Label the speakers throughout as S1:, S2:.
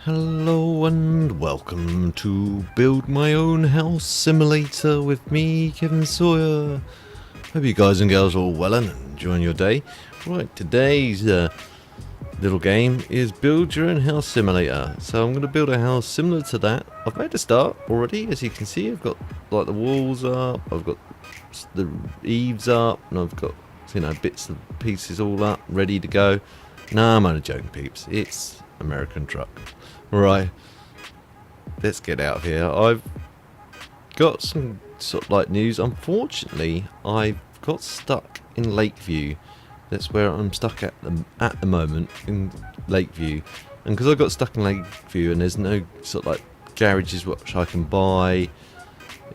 S1: Hello and welcome to Build My Own House Simulator with me, Kevin Sawyer. Hope you guys and girls are all well and enjoying your day. Right, today's little game is Build Your Own House Simulator. So I'm going to build a house similar to that. I've made a start already, as you can see. I've got like the walls up, I've got the eaves up, and I've got, you know, bits and pieces all up, ready to go. Nah, I'm only joking, peeps. It's American truck. Right, let's get out of here. I've got some sort of like news. Unfortunately, I got stuck in Lakeview. That's where I'm stuck at the moment, in Lakeview. And because I got stuck in Lakeview and there's no sort of like garages which I can buy,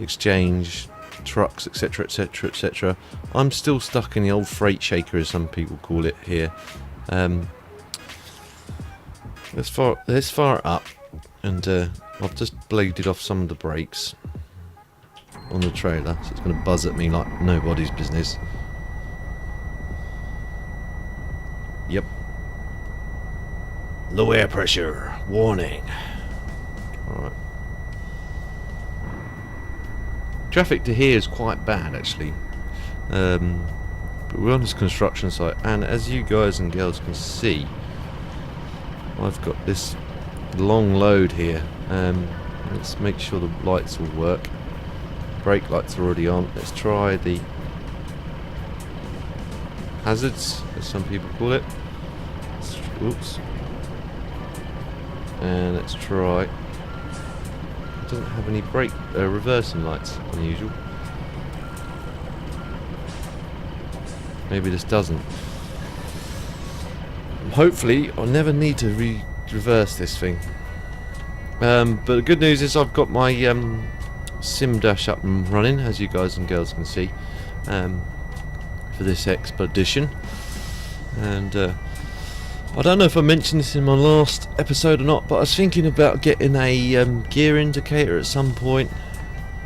S1: exchange trucks, etc, etc, etc, I'm still stuck in the old freight shaker, as some people call it here. Let's fire it up, and I've just bladed off some of the brakes on the trailer, so it's going to buzz at me like nobody's business. Yep. Low air pressure. Warning. Alright. Traffic to here is quite bad, actually. But we're on this construction site, and as you guys and girls can see, I've got this long load here. Let's make sure the lights will work. Brake lights are already on. Let's try the hazards, as some people call it. Oops. And let's try. It doesn't have any brake reversing lights, unusual. Maybe this doesn't. Hopefully I'll never need to reverse this thing. But the good news is I've got my sim dash up and running, as you guys and girls can see, for this expedition. And I don't know if I mentioned this in my last episode or not, but I was thinking about getting a gear indicator at some point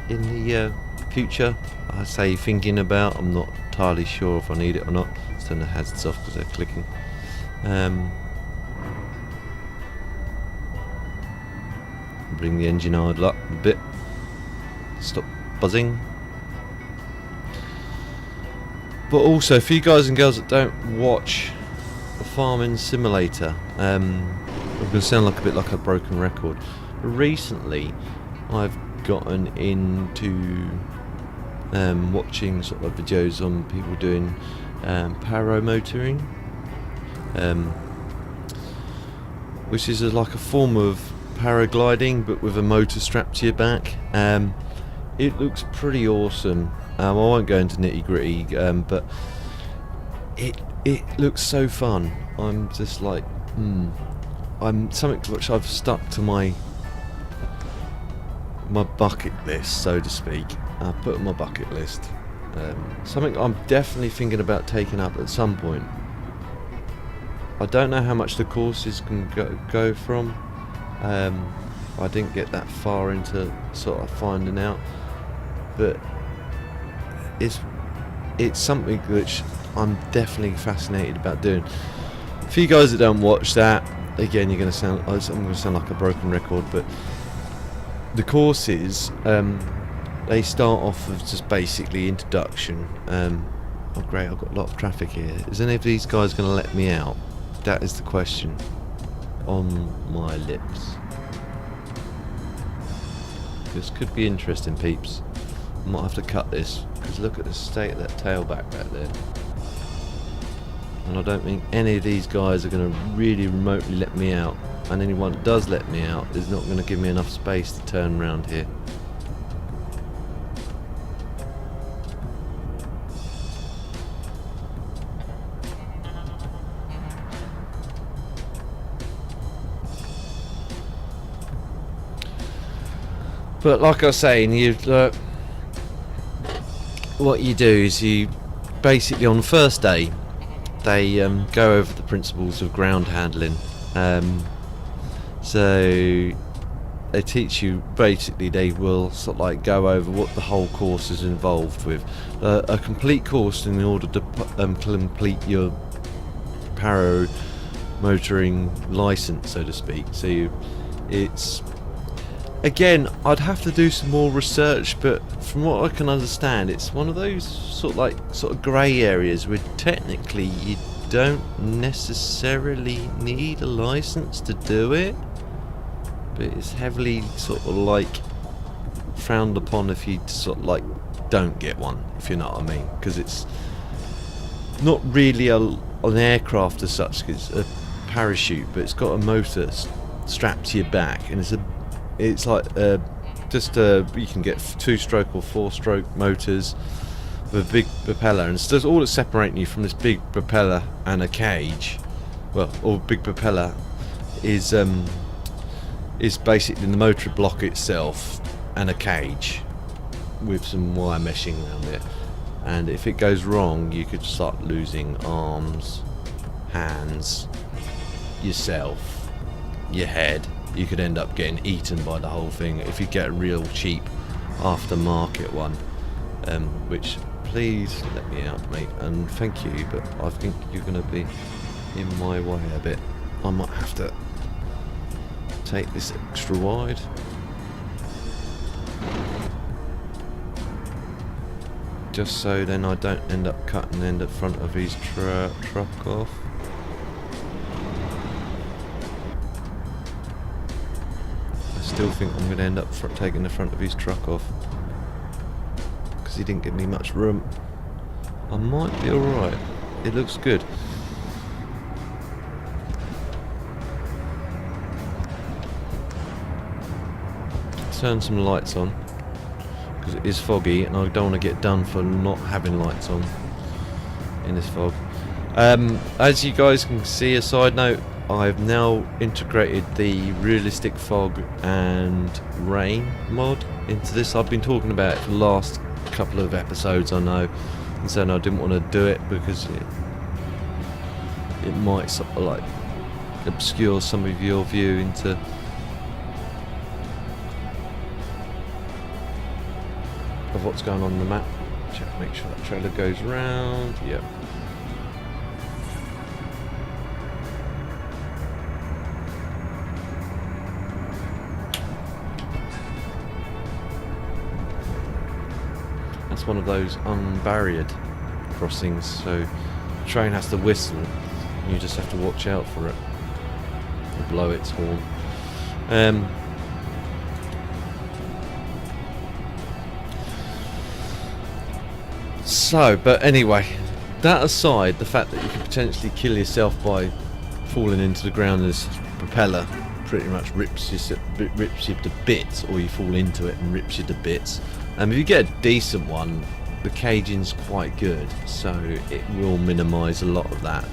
S1: in the future. I say thinking about, I'm not entirely sure if I need it or not. Let's turn the hazards off because they're clicking. Bring the engine idle up a bit. Stop buzzing. But also, for you guys and girls that don't watch the Farming Simulator, I'm going to sound like a bit like a broken record. Recently, I've gotten into watching sort of videos on people doing paramotoring. Which is like a form of paragliding, but with a motor strapped to your back. It looks pretty awesome. I won't go into nitty gritty, but it looks so fun. I'm just like, I'm something which I've stuck to my bucket list, so to speak. I put on my bucket list. Something I'm definitely thinking about taking up at some point. I don't know how much the courses can go from. I didn't get that far into sort of finding out, but it's something which I'm definitely fascinated about doing. For you guys that don't watch that, again, I'm going to sound like a broken record, but the courses, they start off with just basically introduction. Oh great, I've got a lot of traffic here. Is any of these guys going to let me out? That is the question on my lips. This could be interesting, peeps. I might have to cut this, because look at the state of that tailback back there. And I don't think any of these guys are going to really remotely let me out. And anyone that does let me out is not going to give me enough space to turn around here. But like I was saying, what you do is you basically, on the first day, they go over the principles of ground handling. So they teach you, basically they will sort of like go over what the whole course is involved with. A complete course in order to complete your para motoring license, so to speak. So you It's, again, I'd have to do some more research, but from what I can understand, it's one of those sort of grey areas where technically you don't necessarily need a license to do it, but it's heavily sort of like frowned upon if you sort of like don't get one, if you know what I mean, because it's not really an aircraft as such. It's a parachute, but it's got a motor strapped to your back, and it's like you can get 2-stroke or 4-stroke motors with a big propeller, and it's just all that's separating you from this big propeller and a cage, well, or big propeller, is basically the motor block itself and a cage with some wire meshing around it. And if it goes wrong, you could start losing arms, hands, yourself, your head. You could end up getting eaten by the whole thing if you get a real cheap aftermarket one. Which, please let me out, mate, and thank you, but I think you're going to be in my way a bit. I might have to take this extra wide. Just so then I don't end up cutting the end of front of his truck off. I still think I'm going to end up taking the front of his truck off, because he didn't give me much room. I might be alright. It looks good. Turn some lights on, because it is foggy and I don't want to get done for not having lights on in this fog. As you guys can see, a side note, I've now integrated the realistic fog and rain mod into this. I've been talking about it for the last couple of episodes, I know, and saying I didn't want to do it because it might sort of like obscure some of your view into of what's going on the map. Check, make sure that trailer goes round. Yep. That's one of those unbarriered crossings, so the train has to whistle and you just have to watch out for it or blow its horn. So, but anyway, that aside, the fact that you could potentially kill yourself by falling into the ground, this propeller pretty much rips you to bits, or you fall into it and rips you to bits. If you get a decent one, the caging's quite good, so it will minimise a lot of that.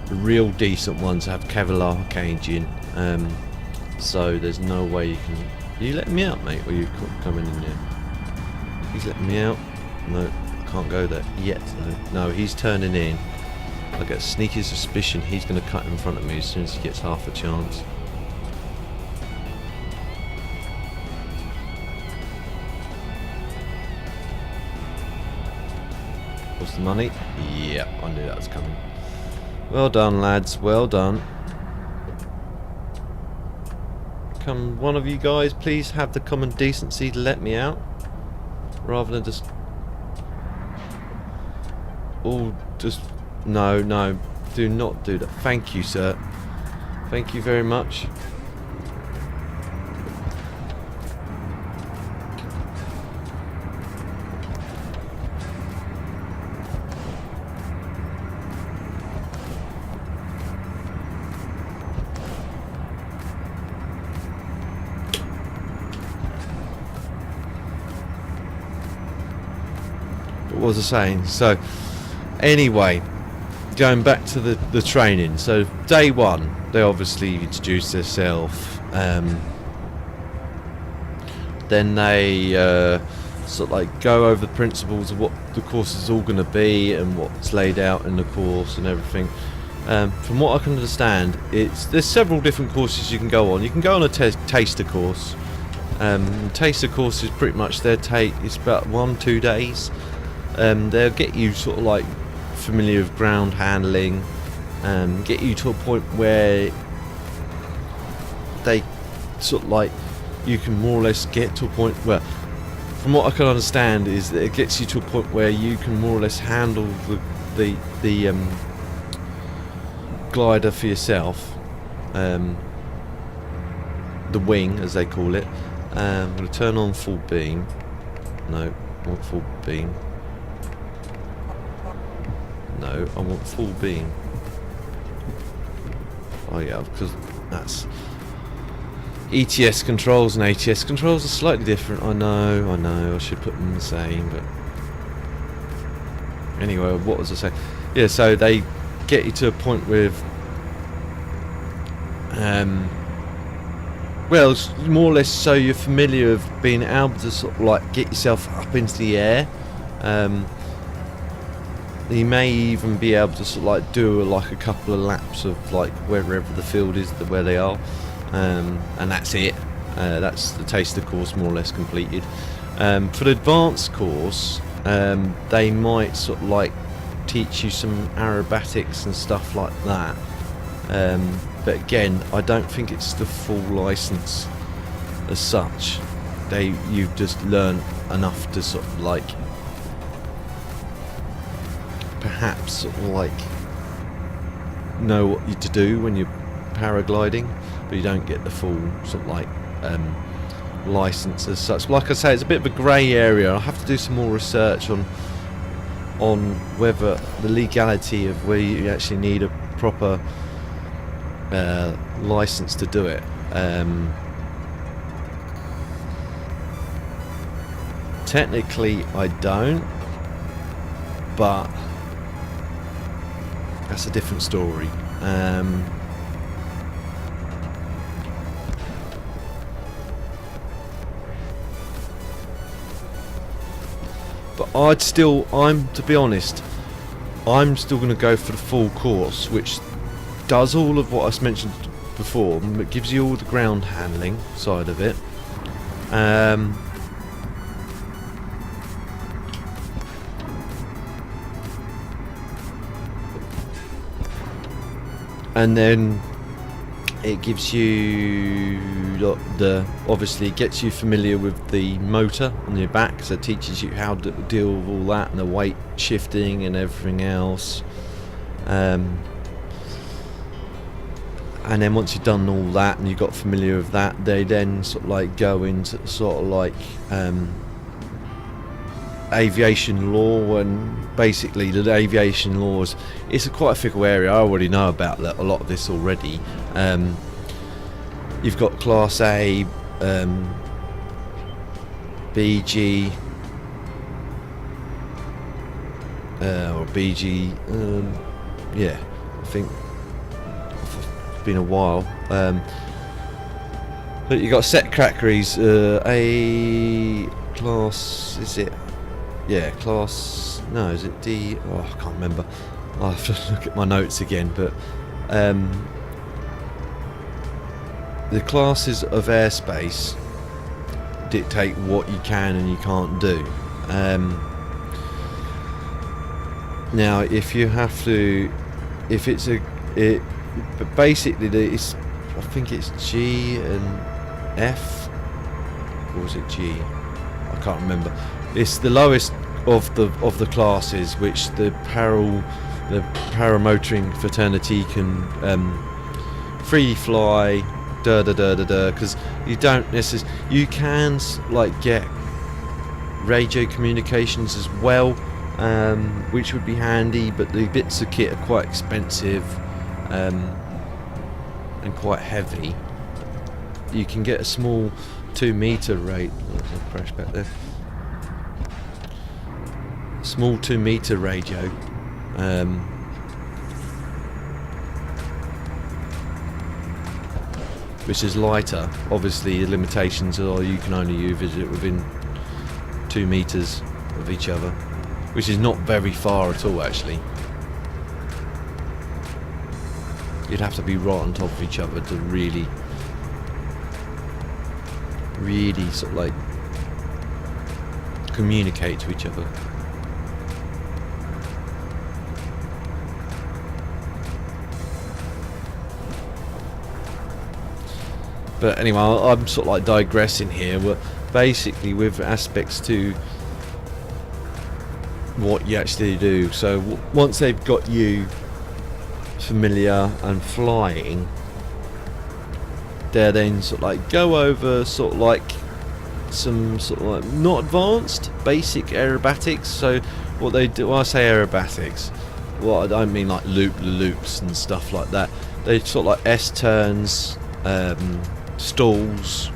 S1: The real decent ones have Kevlar caging, so there's no way you can... Are you letting me out, mate, or are you coming in there? He's letting me out? No. Can't go there yet though. No, he's turning in. I get a sneaky suspicion he's going to cut in front of me as soon as he gets half a chance. What's the money? Yep, I knew that was coming. Well done, lads, well done. Can one of you guys please have the common decency to let me out, rather than just... Oh, just... No, do not do that. Thank you, sir. Thank you very much. What was I saying? So... Anyway, going back to the training. So day one, they obviously introduce themselves. Then they sort of like go over the principles of what the course is all going to be and what's laid out in the course and everything. From what I can understand, there's several different courses you can go on. You can go on a taster course. Taster course is pretty much it's about 1-2 days. They'll get you sort of like familiar with ground handling, get you to a point where they sort of like you can more or less get to a point where, from what I can understand, is that it gets you to a point where you can more or less handle the glider for yourself, the wing as they call it. I'm going to turn on full beam. No, I want full beam. No, I want full beam. Oh yeah, because that's ETS controls and ATS controls are slightly different. I know, I should put them the same, but anyway, what was I saying? Yeah, so they get you to a point with well, more or less so you're familiar with being able to sort of like get yourself up into the air. You may even be able to sort of like do like a couple of laps of like wherever the field is where they are, and that's it. That's the taster course more or less completed. For the advanced course, they might sort of like teach you some aerobatics and stuff like that. But again, I don't think it's the full license as such. You've just learned enough to sort of like perhaps sort of like know what you to do when you're paragliding, but you don't get the full sort of like license as such. Like I say, it's a bit of a grey area. I'll have to do some more research on whether the legality of where you actually need a proper license to do it. Technically I don't, but that's a different story. But to be honest, I'm still going to go for the full course, which does all of what I mentioned before. It gives you all the ground handling side of it. And then it gives you obviously it gets you familiar with the motor on your back, so it teaches you how to deal with all that and the weight shifting and everything else. And then once you've done all that and you got familiar with that, they then sort of like go into sort of like aviation law, and basically the aviation laws, it's quite a fickle area. I already know about a lot of this already. You've got Class A, BG, or BG, yeah, I think it's been a while. But you got set crackeries, A class, is it? Yeah, class, no, is it D? Oh, I can't remember. I'll have to look at my notes again, but the classes of airspace dictate what you can and you can't do. Now, if you have to, if it's but basically it's, I think it's G and F, or was it G? I can't remember. It's the lowest of the classes which the paramotoring fraternity can free fly, because you don't necessarily, you can like get radio communications as well, which would be handy, but the bits of kit are quite expensive and quite heavy. You can get a small 2 meter rate. I'll crash back there. Small 2 meter radio, which is lighter. Obviously the limitations are you can only use it within 2 meters of each other, which is not very far at all actually. You'd have to be right on top of each other to really sort of like communicate to each other. But anyway, I'm sort of like digressing here. But basically, with aspects to what you actually do. So once they've got you familiar and flying, they then sort of like go over sort of like some sort of like not advanced, basic aerobatics. So what they do, when I say aerobatics, well, I don't mean like loops and stuff like that. They sort of like S-turns, stalls,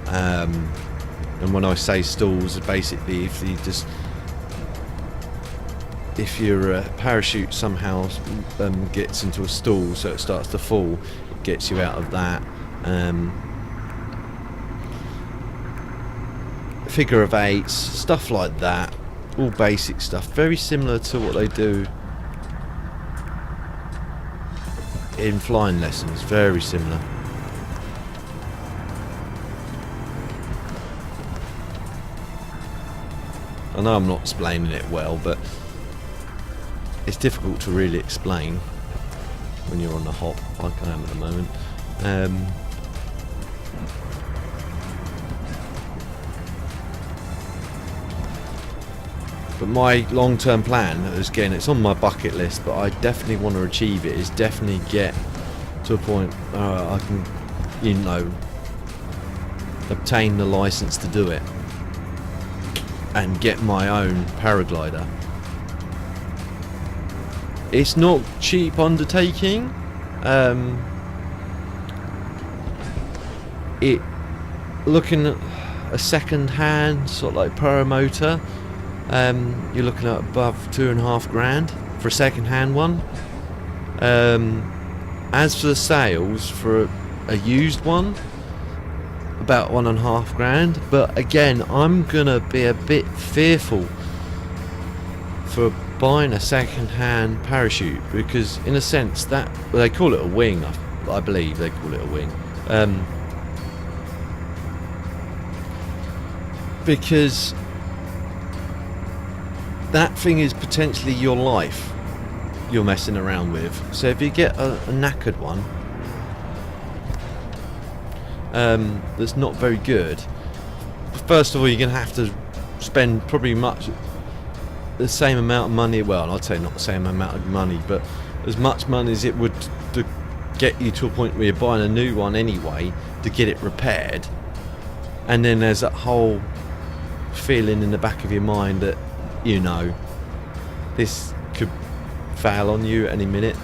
S1: and when I say stalls, basically if your parachute somehow gets into a stall, so it starts to fall, it gets you out of that. Figure of eights, stuff like that, all basic stuff, very similar to what they do in flying lessons, very similar. I know I'm not explaining it well, but it's difficult to really explain when you're on the hop, like I am at the moment. But my long-term plan is, again, it's on my bucket list, but I definitely want to achieve it, is definitely get to a point I can, you know, obtain the license to do it and get my own paraglider. It's not cheap undertaking. Looking at a second-hand sort of like paramotor, you're looking at above £2,500 for a second-hand one. As for the sales for a used one, about £1,500. But again, I'm gonna be a bit fearful for buying a second-hand parachute, because in a sense that, well, they call it a wing, I believe they call it a wing, because that thing is potentially your life you're messing around with. So if you get a knackered one that's not very good, first of all, you're gonna have to spend probably the same amount of money, well, I'd say not the same amount of money, but as much money as it would to get you to a point where you're buying a new one anyway, to get it repaired. And then there's that whole feeling in the back of your mind that, you know, this could fail on you any minute.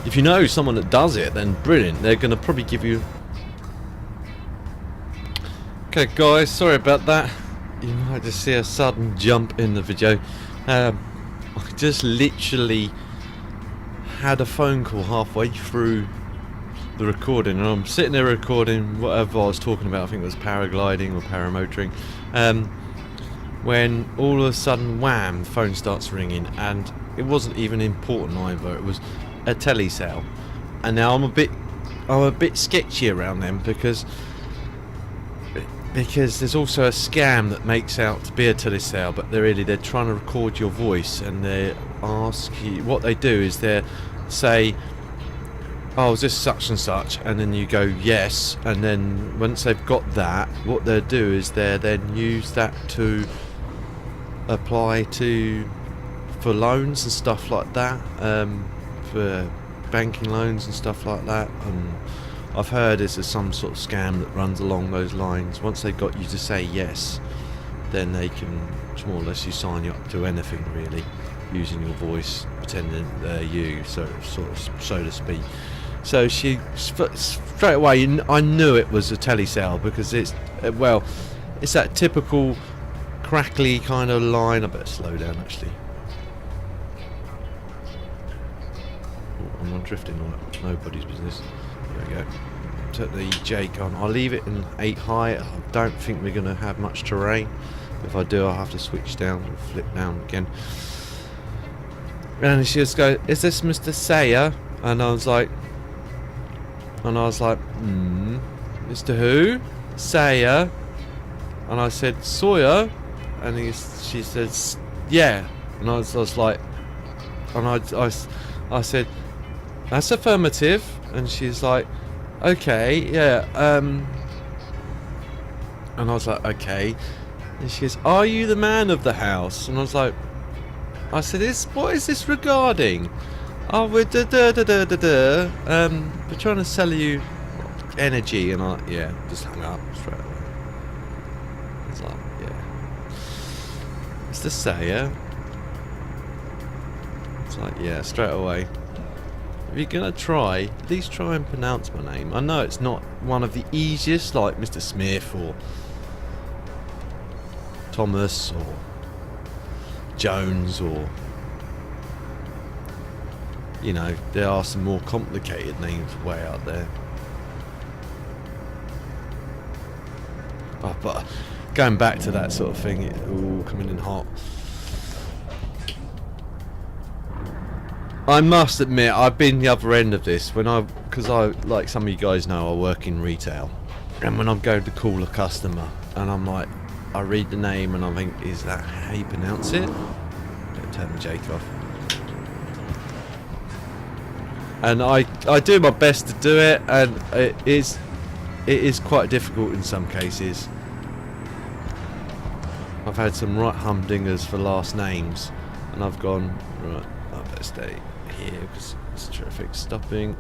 S1: If you know someone that does it, then brilliant, they're going to probably give you... Okay guys, sorry about that. You might just see a sudden jump in the video. I just literally had a phone call halfway through the recording, and I'm sitting there recording whatever I was talking about. I think it was paragliding or paramotoring, when all of a sudden, wham, the phone starts ringing, and it wasn't even important either. It was a telesale, and now I'm a bit sketchy around them, because there's also a scam that makes out to be a telesale, but they're trying to record your voice, and they ask you, what they do is they say, oh, is this such and such, and then you go yes, and then once they've got that, what they'll do is they then use that to apply for loans and stuff like that, for banking loans and stuff like that. And I've heard there's some sort of scam that runs along those lines. Once they've got you to say yes, then they can more or less you sign you up to anything really, using your voice, pretending they're you, so to speak. So she straight away, I knew it was a telesale, because it's that typical crackly kind of line. I better slow down actually. Oh, I'm not drifting on it. Nobody's business. There we go. Took the Jake on. I'll leave it in 8 high. I don't think we're going to have much terrain. If I do, I'll have to switch down and flip down again. And she just goes, "Is this Mr. Sayer?" And I was like, Mr. who? Sayer. And I said, Sawyer. And she says, yeah. And I was like, and I said, that's affirmative. And she's like, okay, yeah, and I was like, okay. And she goes, are you the man of the house? And I was like, I said, what is this regarding? Oh, we're we're trying to sell you energy. And I, yeah, just hung up straight away. It's like, yeah. Mr. Sayer. It's like, yeah, straight away. If you're gonna try, at least try and pronounce my name. I know it's not one of the easiest, like Mr. Smith or Thomas or Jones, or, you know, there are some more complicated names way out there. Oh, but going back to that sort of thing, ooh, coming in hot. I must admit, I've been the other end of this because I, like some of you guys know, I work in retail, and when I'm going to call a customer, and I'm like, I read the name and I think, is that how you pronounce it? Better turn the Jake off. And I do my best to do it, and it is quite difficult in some cases. I've had some right humdingers for last names, and I've gone, right, I better stay here because there's traffic stopping.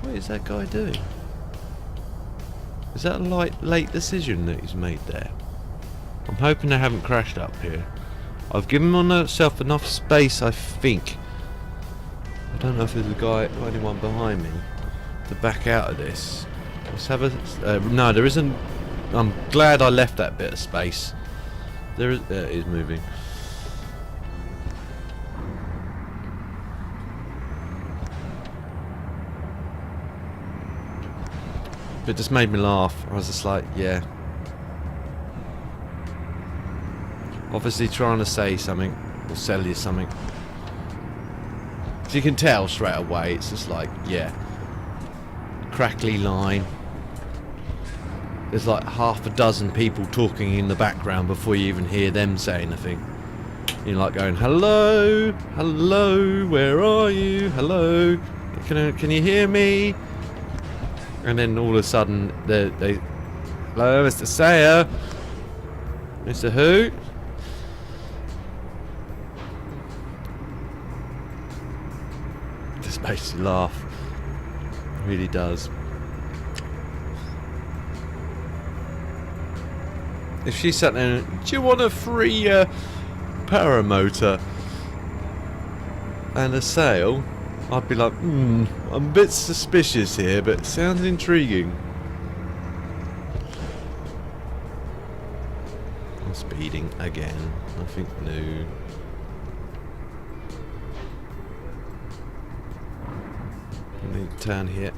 S1: What is that guy doing? Is that a late decision that he's made there? I'm hoping they haven't crashed up here. I've given myself enough space, I think. I don't know if there's a guy or anyone behind me to back out of this. Let's have a... no, there isn't. I'm glad I left that bit of space. There is... it is moving. It just made me laugh. I was just like, yeah. Obviously trying to say something or sell you something. So you can tell straight away, it's just like, yeah. Crackly line. There's like half a dozen people talking in the background before you even hear them say anything. You're like going, hello, hello, where are you? Hello, can you hear me? And then all of a sudden, they hello, Mr. Sayer, Mr. Who? Just makes you laugh. It really does. If she sat there, do you want a free paramotor and a sale? I'd be like, I'm a bit suspicious here, but it sounds intriguing. I'm speeding again. Nothing new. I need to turn here.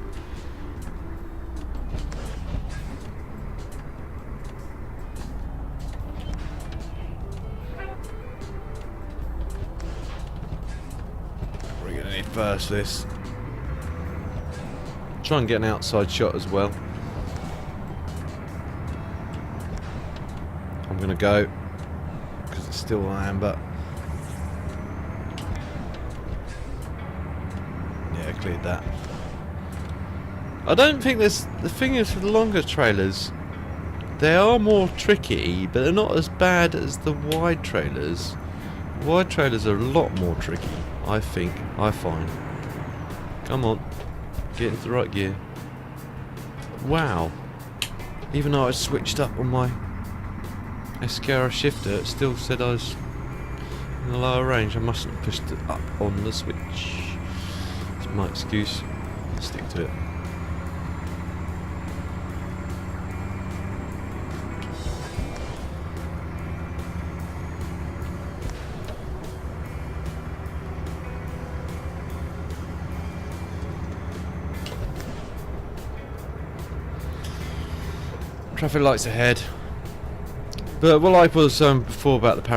S1: We're gonna need first this. Try and get an outside shot as well. I'm gonna go because it's still amber. Yeah, cleared that. I don't think there's... The thing is, for the longer trailers, they are more tricky, but they're not as bad as the wide trailers. Wide trailers are a lot more tricky, I think, I find. Come on, get into the right gear. Wow. Even though I switched up on my Escara shifter, it still said I was in the lower range. I mustn't have pushed it up on the switch. That's my excuse. I'll stick to it. Traffic lights ahead. But what I was saying before about the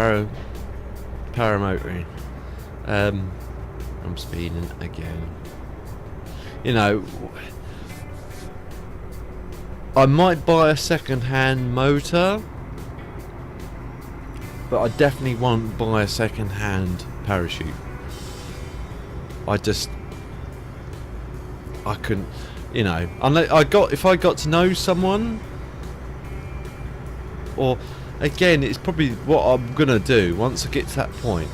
S1: paramotoring, I'm speeding again. You know, I might buy a second-hand motor, but I definitely won't buy a second-hand parachute. I couldn't. You know, if I got to know someone, or again, it's probably what I'm gonna do once I get to that point.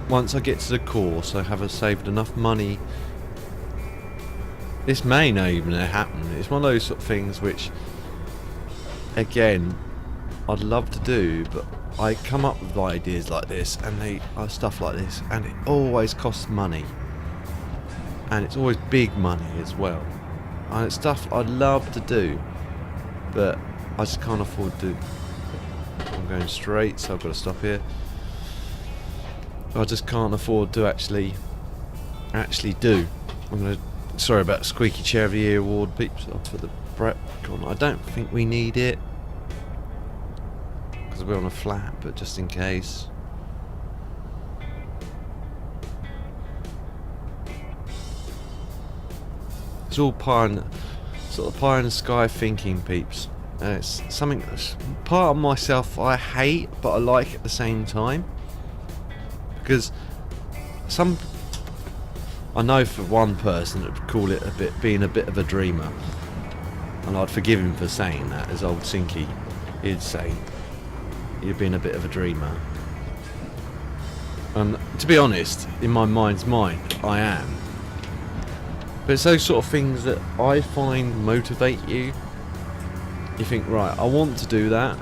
S1: Once I get to the course, I have saved enough money. This may not even happen. It's one of those sort of things which, again, I'd love to do, but I come up with ideas like this and stuff like this, and it always costs money, and it's always big money as well. And it's stuff I'd love to do, but I just can't afford to. I'm going straight, so I've got to stop here. I just can't afford to actually do. Sorry about Squeaky Chair of the Year award, peeps. Off for the prep. I don't think we need it because we're on a flat, but just in case. It's all pie in the sky thinking, peeps. It's something that's part of myself I hate, but I like at the same time. Because I know for one person that would call it being a bit of a dreamer, and I'd forgive him for saying that, as old Sinky, he'd say, you're being a bit of a dreamer. And to be honest, in my mind's mind, I am. But it's those sort of things that I find motivate you. You think, right, I want to do that.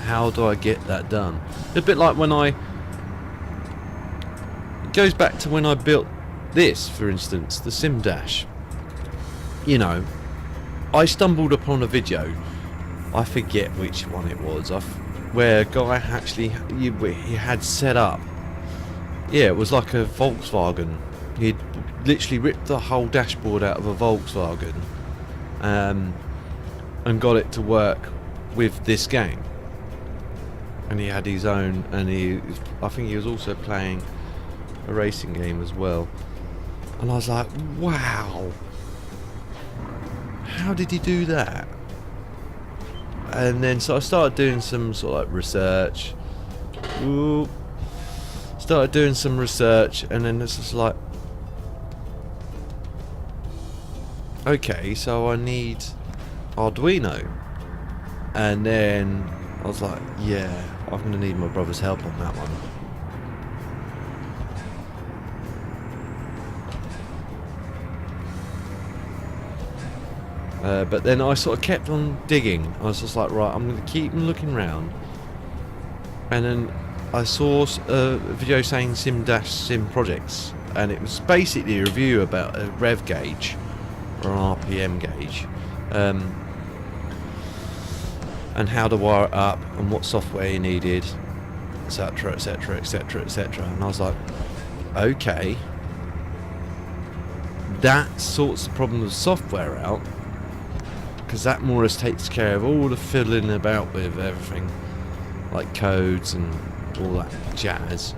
S1: How do I get that done? It's a bit like when it goes back to when I built this, for instance, the Sim Dash. You know, I stumbled upon a video, I forget which one it was, where a guy actually, he had set up, yeah, it was like a Volkswagen. He'd literally ripped the whole dashboard out of a Volkswagen, and got it to work with this game. And he had his own, and I think he was also playing a racing game as well. And I was like, wow, how did he do that? And then so I started doing some sort of like research. Started doing some research, and then it's just like, okay, so I need Arduino. And then I was like, yeah, I'm going to need my brother's help on that one. But then I sort of kept on digging. I was just like, right, I'm going to keep looking around. And then I saw a video saying Sim Projects, and it was basically a review about a rev gauge or an RPM gauge, and how to wire it up and what software you needed, etc, etc, etc, etc. And I was like, okay, that sorts the problem of software out, because that more or less takes care of all the fiddling about with everything, like codes and all that jazz.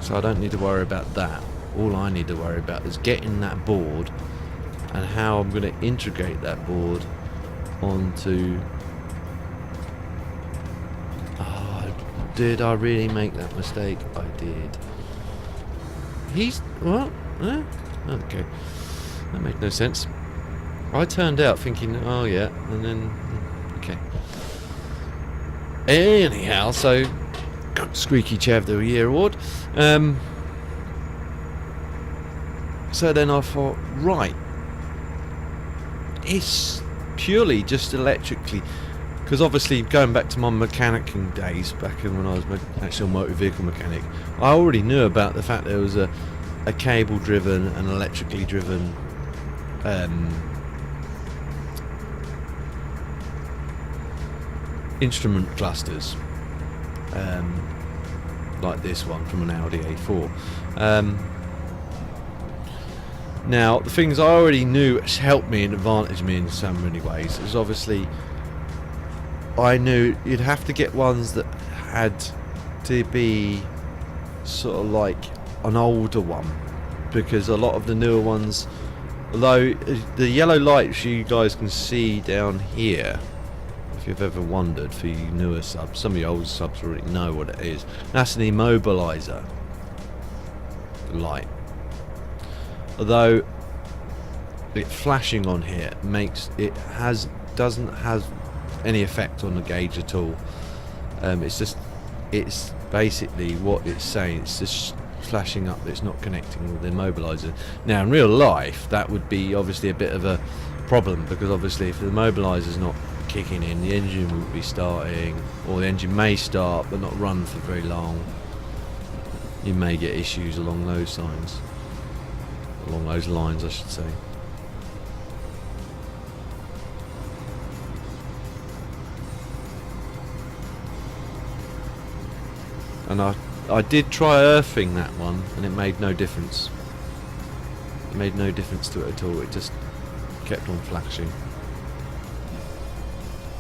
S1: So I don't need to worry about that. All I need to worry about is getting that board and how I'm going to integrate that board onto... did I really make that mistake? I did. What? Okay. That made no sense. I turned out thinking, oh yeah, and then... okay. Anyhow, so... Squeaky Chair of the Year award. So then I thought, right, it's purely just electrically, because obviously going back to my mechanicking days, back in when I was actually a motor vehicle mechanic, I already knew about the fact there was a cable driven and electrically driven instrument clusters, like this one from an Audi A4. Now, the things I already knew helped me and advantaged me in so many ways is obviously I knew you'd have to get ones that had to be sort of like an older one, because a lot of the newer ones, although the yellow lights you guys can see down here, if you've ever wondered, for you newer subs, some of the old subs already know what it is. That's an immobilizer light. Although it flashing on here makes it doesn't have any effect on the gauge at all. It's basically what it's saying. It's just flashing up that it's not connecting with the immobiliser. Now in real life that would be obviously a bit of a problem, because obviously if the immobiliser's not kicking in, the engine won't be starting, or the engine may start but not run for very long. You may get issues along those lines, I should say. And I did try earthing that one, and it made no difference. It made no difference to it at all. It just kept on flashing.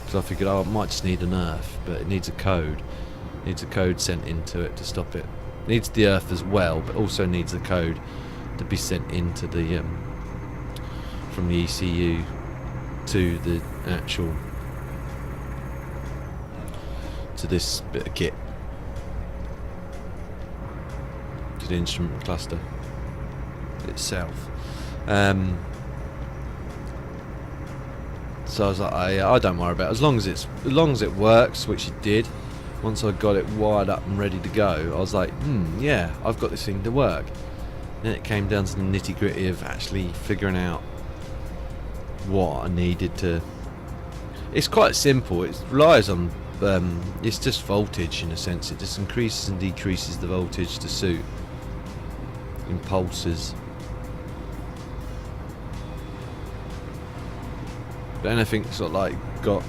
S1: So I figured, oh, I might just need an earth, but it needs a code. It needs a code sent into it to stop it. It needs the earth as well, but also needs a code to be sent into the from the ECU to the actual to this bit of kit, to the instrument cluster itself. So I was like, I don't worry about it. As long as it works, which it did. Once I got it wired up and ready to go, I was like, yeah, I've got this thing to work. Then it came down to the nitty gritty of actually figuring out what I needed to. It's quite simple. It relies on it's just voltage in a sense. It just increases and decreases the voltage to suit impulses. But anything sort of like got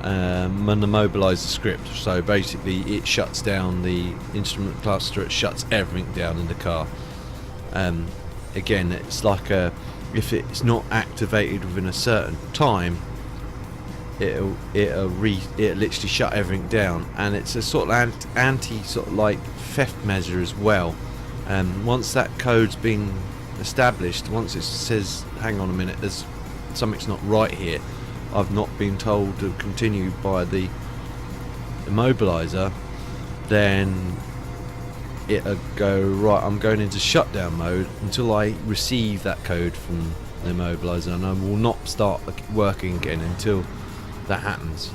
S1: an immobiliser script, so basically it shuts down the instrument cluster, it shuts everything down in the car. Again, it's like if it's not activated within a certain time, it'll literally shut everything down, and it's a sort of anti sort of like theft measure as well. Once that code's been established, once it says, hang on a minute, there's something's not right here, I've not been told to continue by the immobiliser, then it'll go, right, I'm going into shutdown mode until I receive that code from the immobiliser, and I will not start working again until that happens.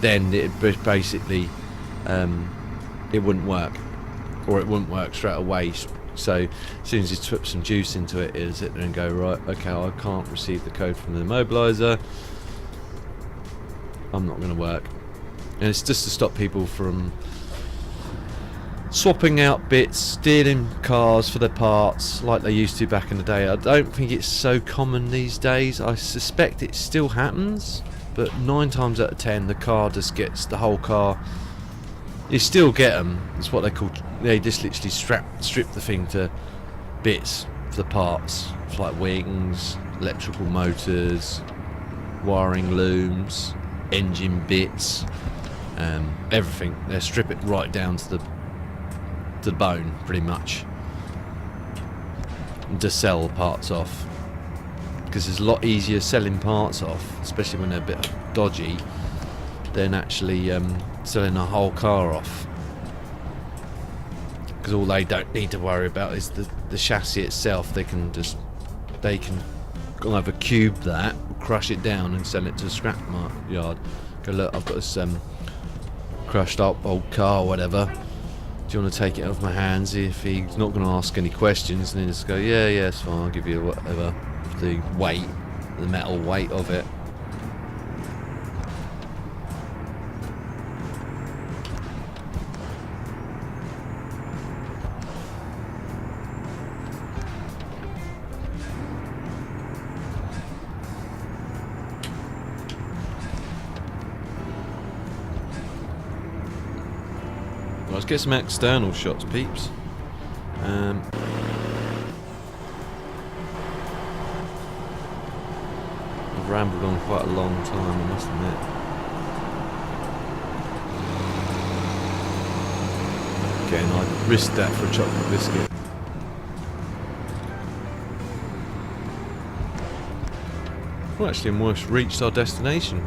S1: Then it basically it wouldn't work, or it wouldn't work straight away. So as soon as you put some juice into it, it'll sit there and go, right, okay, I can't receive the code from the immobiliser, I'm not going to work. And it's just to stop people from swapping out bits, stealing cars for their parts like they used to back in the day. I don't think it's so common these days. I suspect it still happens, but 9 times out of 10 the car just gets, the whole car, you still get them. It's what they call, they just literally strip the thing to bits for the parts, for like wings, electrical motors, wiring looms, engine bits, everything. They strip it right down to the bone, pretty much, and just sell parts off, because it's a lot easier selling parts off, especially when they're a bit dodgy, than actually selling a whole car off, because all they don't need to worry about is the chassis itself. They can either cube that, crush it down and sell it to a scrap yard. Go, look, I've got this crushed up old car or whatever, do you want to take it off my hands? If he's not going to ask any questions, and then just go, yeah, it's fine, I'll give you whatever, the weight, the metal weight of it. Let's get some external shots, peeps. I've rambled on quite a long time, I must admit. Again, I risked that for a chocolate biscuit. Well, actually, almost reached our destination.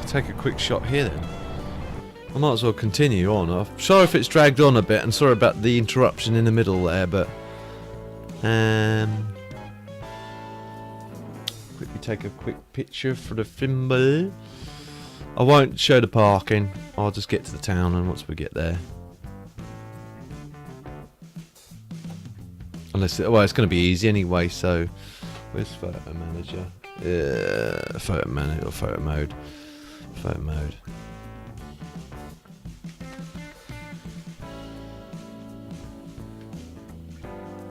S1: take a quick shot here then. I might as well continue on. I'm sorry if it's dragged on a bit, and sorry about the interruption in the middle there, but quickly take a quick picture for the thimble. I won't show the parking. I'll just get to the town, and once we get there, unless well, it's going to be easy anyway. So, where's photo manager? Photo manager or photo mode? Photo mode.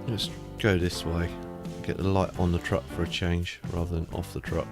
S1: Let's go this way. Get the light on the truck for a change rather than off the truck.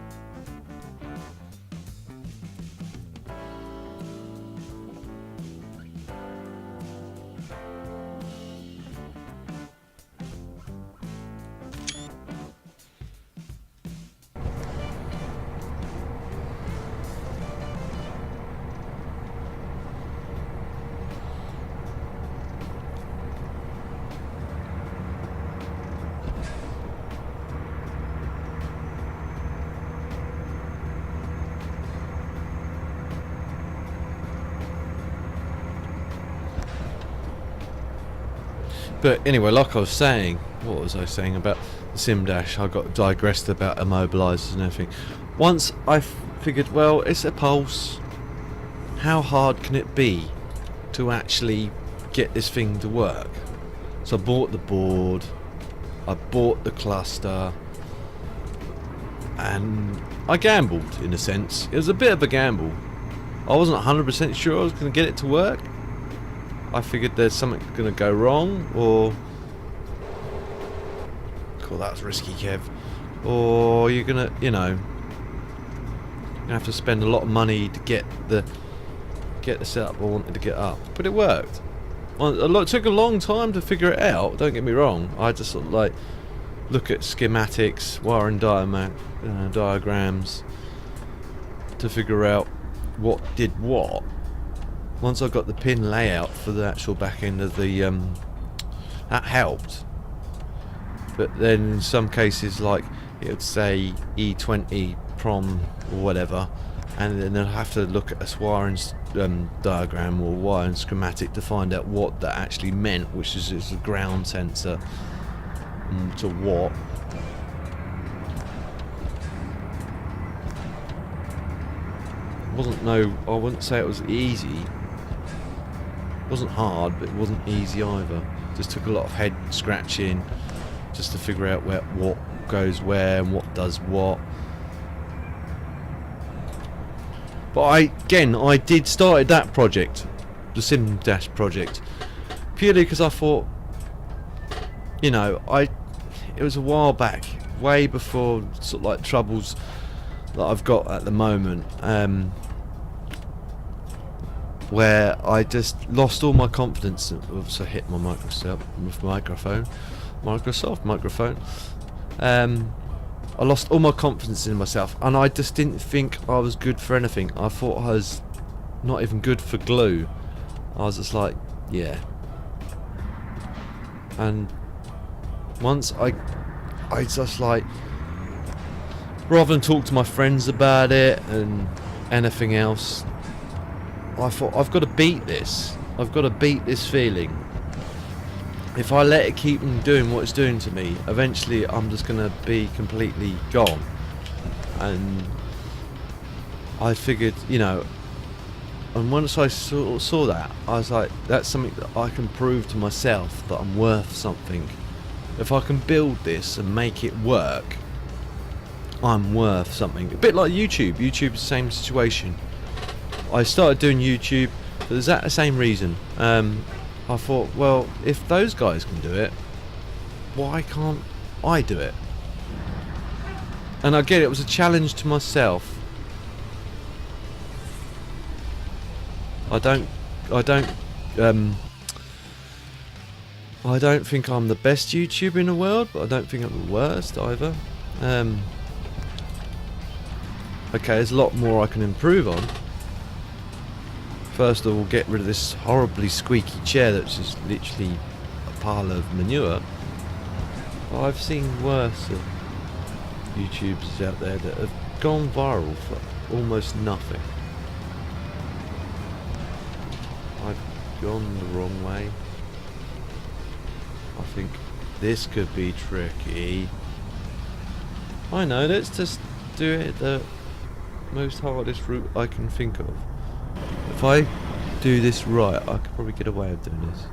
S1: But anyway, like I was saying, what was I saying about the Sim Dash? I got digressed about immobilizers and everything. Once I figured, well, it's a Pulse. How hard can it be to actually get this thing to work? So I bought the board, I bought the cluster, and I gambled in a sense. It was a bit of a gamble. I wasn't 100% sure I was going to get it to work. I figured there's something going to go wrong, or cool, that's risky, Kev. Or you're gonna, you have to spend a lot of money to get the setup I wanted to get up. But it worked. Well, it took a long time to figure it out. Don't get me wrong. I just sort of like look at schematics, wiring diagrams to figure out what did what. Once I got the pin layout for the actual back end of the that helped. But then in some cases, like it would say E20 prom or whatever, and then I'll have to look at a wiring diagram or wiring schematic to find out what that actually meant, which is a ground sensor to what. I wouldn't say it was easy. It wasn't hard, but it wasn't easy either. Just took a lot of head scratching just to figure out what goes where and what does what. But I did started that project, the Sim Dash project, purely because I thought, it was a while back, way before sort of like troubles that I've got at the moment. Where I just lost all my confidence. So hit my Microsoft microphone. I lost all my confidence in myself, and I just didn't think I was good for anything. I thought I was not even good for glue. I was just like, yeah. And once I just like, rather than talk to my friends about it and anything else, I thought, I've got to beat this. I've got to beat this feeling. If I let it keep doing what it's doing to me, eventually I'm just going to be completely gone. And I figured, and once I saw that, I was like, that's something that I can prove to myself that I'm worth something. If I can build this and make it work, I'm worth something. A bit like YouTube. YouTube's the same situation. I started doing YouTube for the same reason. I thought, well, if those guys can do it, why can't I do it? And I get it was a challenge to myself. I don't think I'm the best YouTuber in the world, but I don't think I'm the worst either. Okay, there's a lot more I can improve on. First of all, get rid of this horribly squeaky chair that's just literally a pile of manure. But I've seen worse YouTubers out there that have gone viral for almost nothing. gone the wrong way. I think this could be tricky. I know, let's just do it the most hardest route I can think of. If I do this right, I could probably get away with doing this.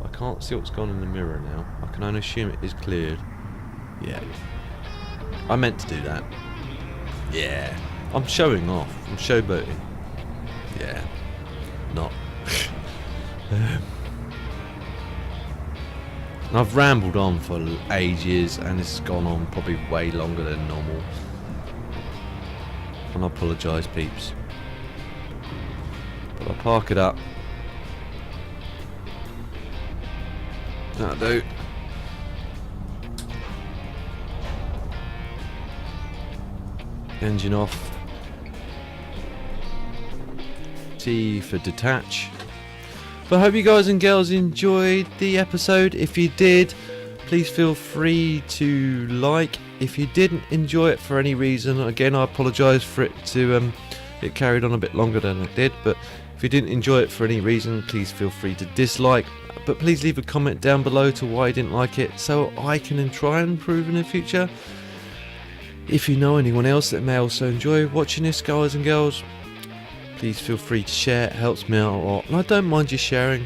S1: I can't see what's gone in the mirror now. I can only assume it is cleared. Yeah. I meant to do that. Yeah. I'm showing off. I'm showboating. Yeah. Not. I've rambled on for ages and it's gone on probably way longer than normal. And I apologise, peeps. But I'll park it up. That'll do. Engine off. T for detach. But I hope you guys and girls enjoyed the episode. If you did, please feel free to like. If you didn't enjoy it for any reason, again I apologise for it to it carried on a bit longer than it did. But if you didn't enjoy it for any reason, please feel free to dislike. But please leave a comment down below to why you didn't like it, so I can try and improve in the future. If you know anyone else that may also enjoy watching this, guys and girls, please feel free to share. It helps me out a lot, and I don't mind you sharing.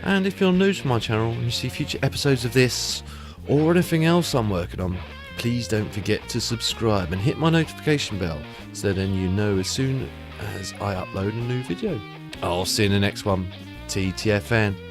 S1: And if you're new to my channel and you see future episodes of this or anything else I'm working on, please don't forget to subscribe and hit my notification bell so then you know as soon as I upload a new video. I'll see you in the next one. TTFN.